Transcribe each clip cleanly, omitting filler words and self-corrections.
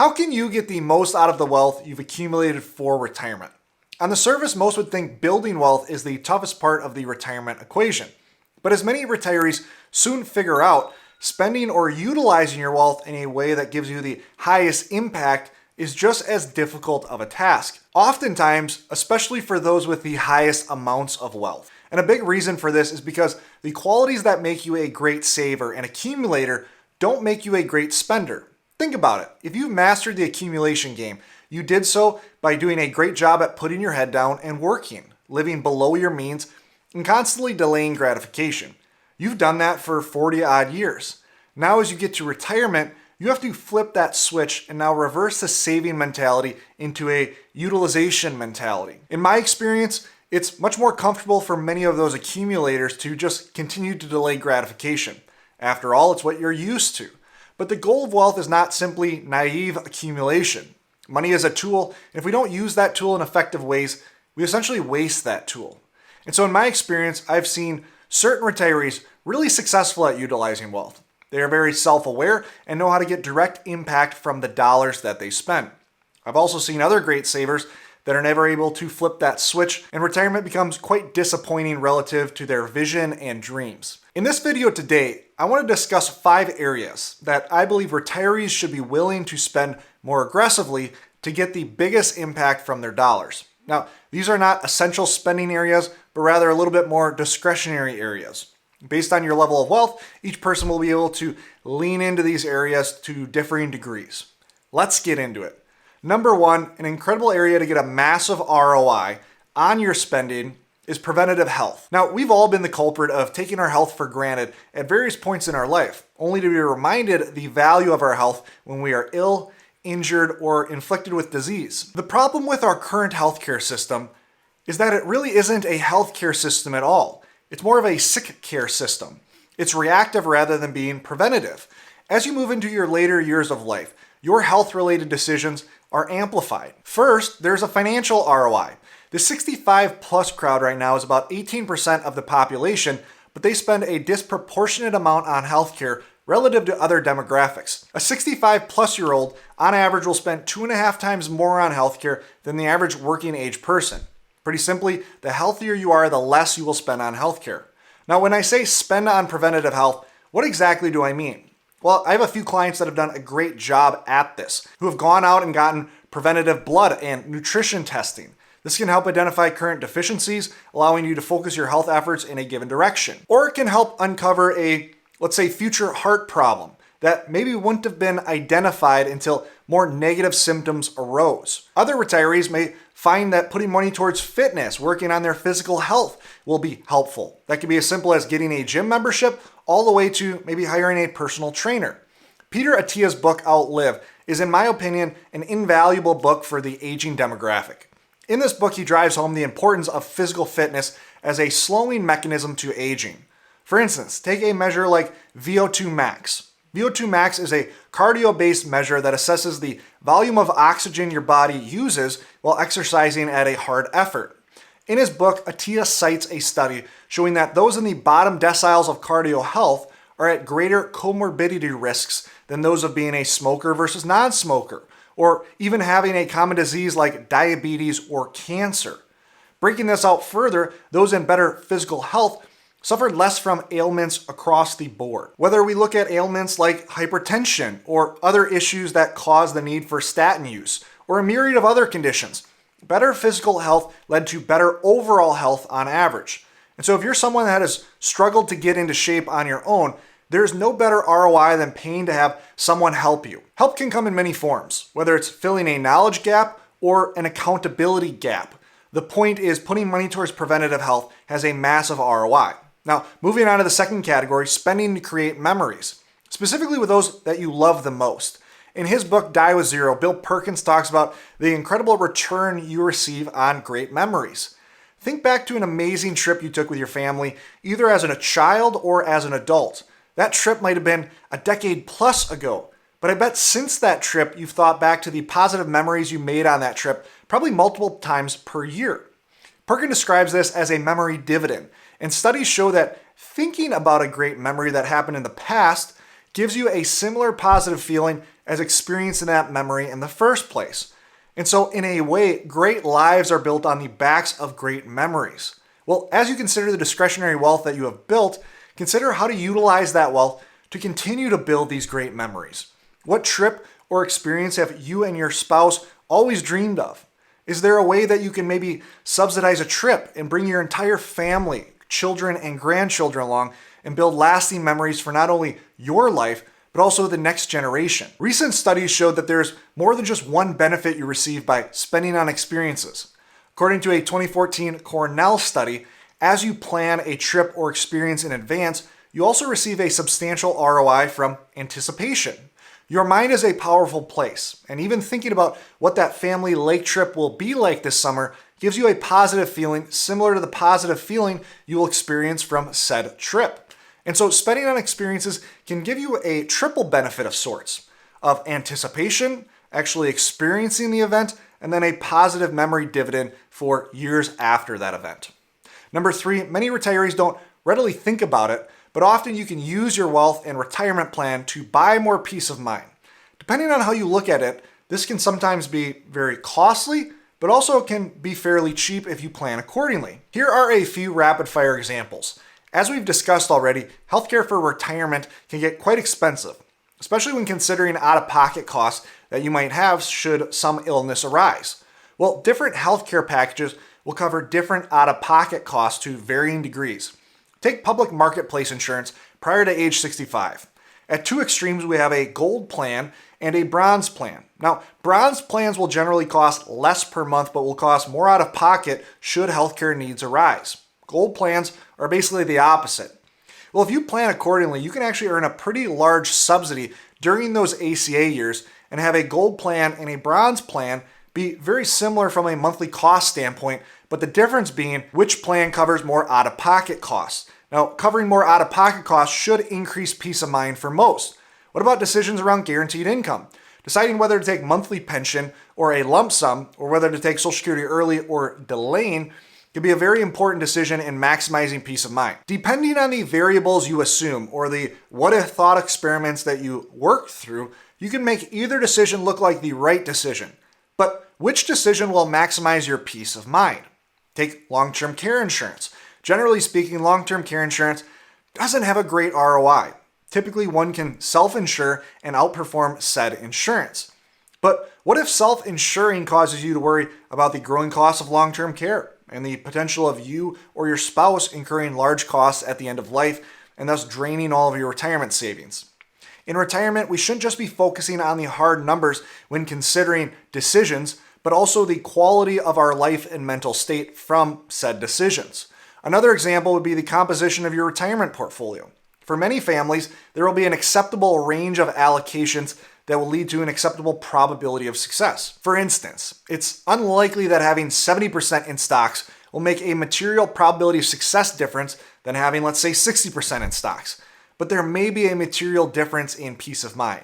How can you get the most out of the wealth you've accumulated for retirement? On the surface, most would think building wealth is the toughest part of the retirement equation. But as many retirees soon figure out, spending or utilizing your wealth in a way that gives you the highest impact is just as difficult of a task. Oftentimes, especially for those with the highest amounts of wealth. And a big reason for this is because the qualities that make you a great saver and accumulator don't make you a great spender. Think about it. If you've mastered the accumulation game, you did so by doing a great job at putting your head down and working, living below your means, and constantly delaying gratification. You've done that for 40 odd years. Now as you get to retirement, you have to flip that switch and now reverse the saving mentality into a utilization mentality. In my experience, it's much more comfortable for many of those accumulators to just continue to delay gratification. After all, it's what you're used to. But the goal of wealth is not simply naive accumulation. Money is a tool, and if we don't use that tool in effective ways, we essentially waste that tool. And so in my experience, I've seen certain retirees really successful at utilizing wealth. They are very self-aware and know how to get direct impact from the dollars that they spend. I've also seen other great savers that are never able to flip that switch, and retirement becomes quite disappointing relative to their vision and dreams. In this video today, I want to discuss 5 areas that I believe retirees should be willing to spend more aggressively to get the biggest impact from their dollars. Now, these are not essential spending areas, but rather a little bit more discretionary areas. Based on your level of wealth, each person will be able to lean into these areas to differing degrees. Let's get into it. Number 1, an incredible area to get a massive ROI on your spending is preventative health. Now, we've all been the culprit of taking our health for granted at various points in our life, only to be reminded the value of our health when we are ill, injured, or inflicted with disease. The problem with our current healthcare system is that it really isn't a healthcare system at all. It's more of a sick care system. It's reactive rather than being preventative. As you move into your later years of life, your health-related decisions are amplified. First, there's a financial ROI. The 65 plus crowd right now is about 18% of the population, but they spend a disproportionate amount on healthcare relative to other demographics. A 65 plus year old on average will spend 2.5 times more on healthcare than the average working age person. Pretty simply, the healthier you are, the less you will spend on healthcare. Now, when I say spend on preventative health, what exactly do I mean? Well, I have a few clients that have done a great job at this, who have gone out and gotten preventative blood and nutrition testing. This can help identify current deficiencies, allowing you to focus your health efforts in a given direction. Or it can help uncover a, let's say, future heart problem that maybe wouldn't have been identified until more negative symptoms arose. Other retirees may find that putting money towards fitness, working on their physical health, will be helpful. That can be as simple as getting a gym membership all the way to maybe hiring a personal trainer. Peter Attia's book, Outlive, is in my opinion an invaluable book for the aging demographic. In this book, he drives home the importance of physical fitness as a slowing mechanism to aging. For instance, take a measure like VO2 max. VO2 max is a cardio-based measure that assesses the volume of oxygen your body uses while exercising at a hard effort. In his book, Attia cites a study showing that those in the bottom deciles of cardio health are at greater comorbidity risks than those of being a smoker versus non-smoker, or even having a common disease like diabetes or cancer. Breaking this out further, those in better physical health suffered less from ailments across the board. Whether we look at ailments like hypertension or other issues that cause the need for statin use, or a myriad of other conditions, better physical health led to better overall health on average. And so if you're someone that has struggled to get into shape on your own, there's no better ROI than paying to have someone help you. Help can come in many forms, whether it's filling a knowledge gap or an accountability gap. The point is putting money towards preventative health has a massive ROI. Now, moving on to the second category, spending to create memories, specifically with those that you love the most. In his book, Die with Zero, Bill Perkins talks about the incredible return you receive on great memories. Think back to an amazing trip you took with your family, either as a child or as an adult. That trip might have been a decade plus ago, but I bet since that trip you've thought back to the positive memories you made on that trip probably multiple times per year. Perkins describes this as a memory dividend, and studies show that thinking about a great memory that happened in the past gives you a similar positive feeling as experiencing that memory in the first place. And so in a way, great lives are built on the backs of great memories. Well, as you consider the discretionary wealth that you have built, consider how to utilize that wealth to continue to build these great memories. What trip or experience have you and your spouse always dreamed of? Is there a way that you can maybe subsidize a trip and bring your entire family, children and grandchildren along and build lasting memories for not only your life, but also the next generation? Recent studies showed that there's more than just one benefit you receive by spending on experiences. According to a 2014 Cornell study, as you plan a trip or experience in advance, you also receive a substantial ROI from anticipation. Your mind is a powerful place, and even thinking about what that family lake trip will be like this summer gives you a positive feeling similar to the positive feeling you will experience from said trip. And so spending on experiences can give you a triple benefit of sorts, of anticipation, actually experiencing the event, and then a positive memory dividend for years after that event. Number 3, many retirees don't readily think about it, but often you can use your wealth and retirement plan to buy more peace of mind. Depending on how you look at it, this can sometimes be very costly, but also can be fairly cheap if you plan accordingly. Here are a few rapid fire examples. As we've discussed already, healthcare for retirement can get quite expensive, especially when considering out-of-pocket costs that you might have should some illness arise. Well, different healthcare packages will cover different out-of-pocket costs to varying degrees. Take public marketplace insurance prior to age 65. At two extremes, we have a gold plan and a bronze plan. Now, bronze plans will generally cost less per month, but will cost more out of pocket should healthcare needs arise. Gold plans are basically the opposite. Well, if you plan accordingly, you can actually earn a pretty large subsidy during those ACA years and have a gold plan and a bronze plan be very similar from a monthly cost standpoint, but the difference being which plan covers more out-of-pocket costs. Now, covering more out-of-pocket costs should increase peace of mind for most. What about decisions around guaranteed income? Deciding whether to take monthly pension or a lump sum, or whether to take Social Security early or delaying, can be a very important decision in maximizing peace of mind. Depending on the variables you assume or the what-if thought experiments that you work through, you can make either decision look like the right decision. But which decision will maximize your peace of mind? Take long-term care insurance. Generally speaking, long-term care insurance doesn't have a great ROI. Typically, one can self-insure and outperform said insurance. But what if self-insuring causes you to worry about the growing cost of long-term care and the potential of you or your spouse incurring large costs at the end of life and thus draining all of your retirement savings? In retirement, we shouldn't just be focusing on the hard numbers when considering decisions, but also the quality of our life and mental state from said decisions. Another example would be the composition of your retirement portfolio. For many families, there will be an acceptable range of allocations that will lead to an acceptable probability of success. For instance, it's unlikely that having 70% in stocks will make a material probability of success difference than having, let's say, 60% in stocks. But there may be a material difference in peace of mind.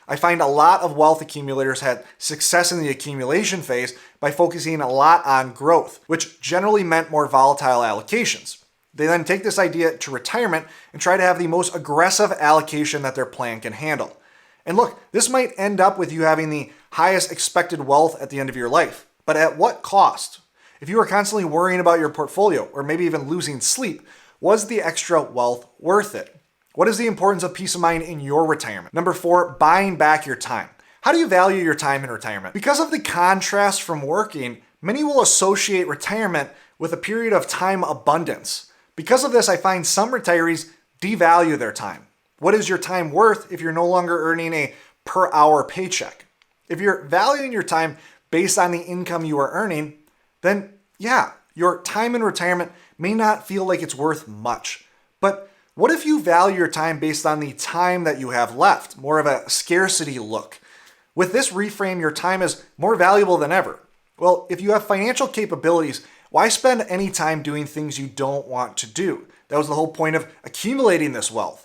I find a lot of wealth accumulators had success in the accumulation phase by focusing a lot on growth, which generally meant more volatile allocations. They then take this idea to retirement and try to have the most aggressive allocation that their plan can handle. And look, this might end up with you having the highest expected wealth at the end of your life, but at what cost? If you are constantly worrying about your portfolio or maybe even losing sleep, was the extra wealth worth it? What is the importance of peace of mind in your retirement? Number 4, buying back your time. How do you value your time in retirement? Because of the contrast from working, many will associate retirement with a period of time abundance. Because of this, I find some retirees devalue their time. What is your time worth if you're no longer earning a per hour paycheck? If you're valuing your time based on the income you are earning, then yeah, your time in retirement may not feel like it's worth much. But what if you value your time based on the time that you have left, more of a scarcity look? With this reframe, your time is more valuable than ever. Well, if you have financial capabilities, why spend any time doing things you don't want to do? That was the whole point of accumulating this wealth.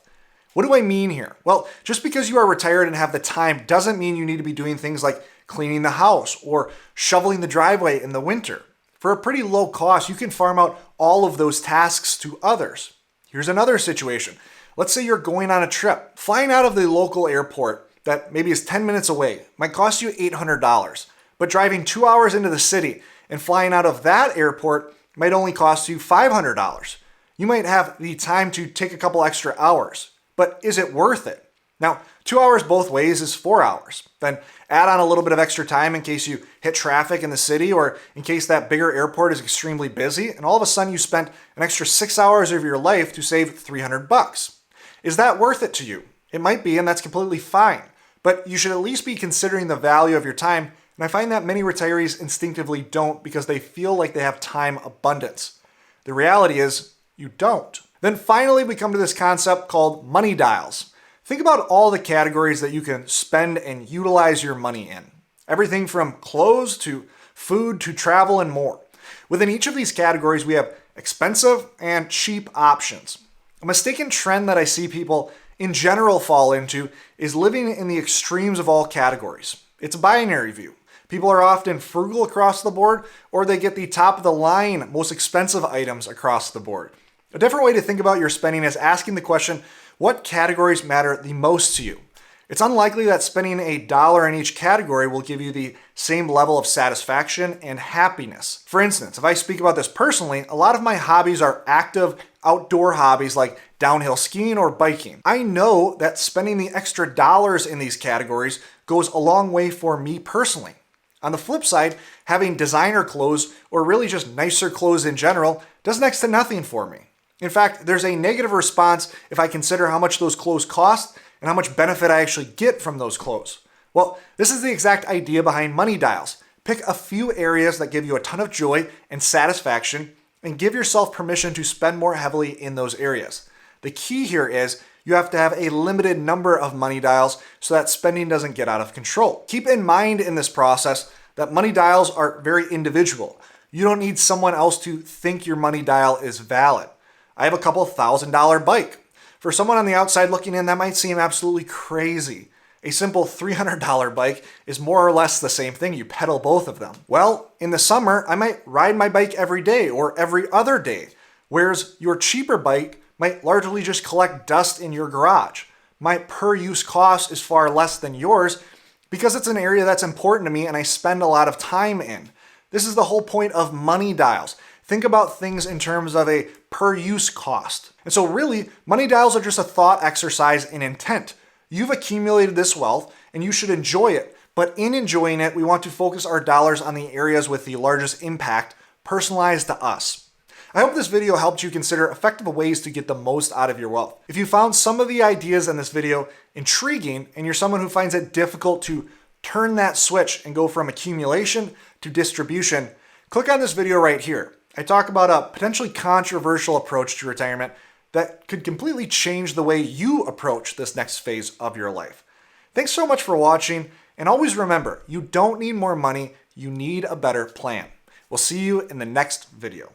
What do I mean here? Well, just because you are retired and have the time doesn't mean you need to be doing things like cleaning the house or shoveling the driveway in the winter. For a pretty low cost, you can farm out all of those tasks to others. Here's another situation. Let's say you're going on a trip. Flying out of the local airport that maybe is 10 minutes away might cost you $800, but driving 2 hours into the city and flying out of that airport might only cost you $500. You might have the time to take a couple extra hours, but is it worth it? Now, 2 hours both ways is 4 hours. Then add on a little bit of extra time in case you hit traffic in the city or in case that bigger airport is extremely busy, and all of a sudden you spent an extra 6 hours of your life to save $300. Is that worth it to you? It might be, and that's completely fine. But you should at least be considering the value of your time, and I find that many retirees instinctively don't because they feel like they have time abundance. The reality is, you don't. Then finally, we come to this concept called money dials. Think about all the categories that you can spend and utilize your money in. Everything from clothes to food to travel and more. Within each of these categories, we have expensive and cheap options. A mistaken trend that I see people in general fall into is living in the extremes of all categories. It's a binary view. People are often frugal across the board, or they get the top of the line, most expensive items across the board. A different way to think about your spending is asking the question, what categories matter the most to you? It's unlikely that spending $1 in each category will give you the same level of satisfaction and happiness. For instance, if I speak about this personally, a lot of my hobbies are active outdoor hobbies like downhill skiing or biking. I know that spending the extra dollars in these categories goes a long way for me personally. On the flip side, having designer clothes or really just nicer clothes in general does next to nothing for me. In fact, there's a negative response if I consider how much those clothes cost and how much benefit I actually get from those clothes. Well, this is the exact idea behind money dials. Pick a few areas that give you a ton of joy and satisfaction and give yourself permission to spend more heavily in those areas. The key here is you have to have a limited number of money dials so that spending doesn't get out of control. Keep in mind in this process that money dials are very individual. You don't need someone else to think your money dial is valid. I have a couple $1,000 bike. For someone on the outside looking in, that might seem absolutely crazy. A simple $300 bike is more or less the same thing. You pedal both of them. Well, in the summer, I might ride my bike every day or every other day, whereas your cheaper bike might largely just collect dust in your garage. My per-use cost is far less than yours because it's an area that's important to me and I spend a lot of time in. This is the whole point of money dials. Think about things in terms of a per-use cost. And so really, money dials are just a thought exercise in intent. You've accumulated this wealth and you should enjoy it. But in enjoying it, we want to focus our dollars on the areas with the largest impact, personalized to us. I hope this video helped you consider effective ways to get the most out of your wealth. If you found some of the ideas in this video intriguing and you're someone who finds it difficult to turn that switch and go from accumulation to distribution, click on this video right here. I talk about a potentially controversial approach to retirement that could completely change the way you approach this next phase of your life. Thanks so much for watching, and always remember, you don't need more money, you need a better plan. We'll see you in the next video.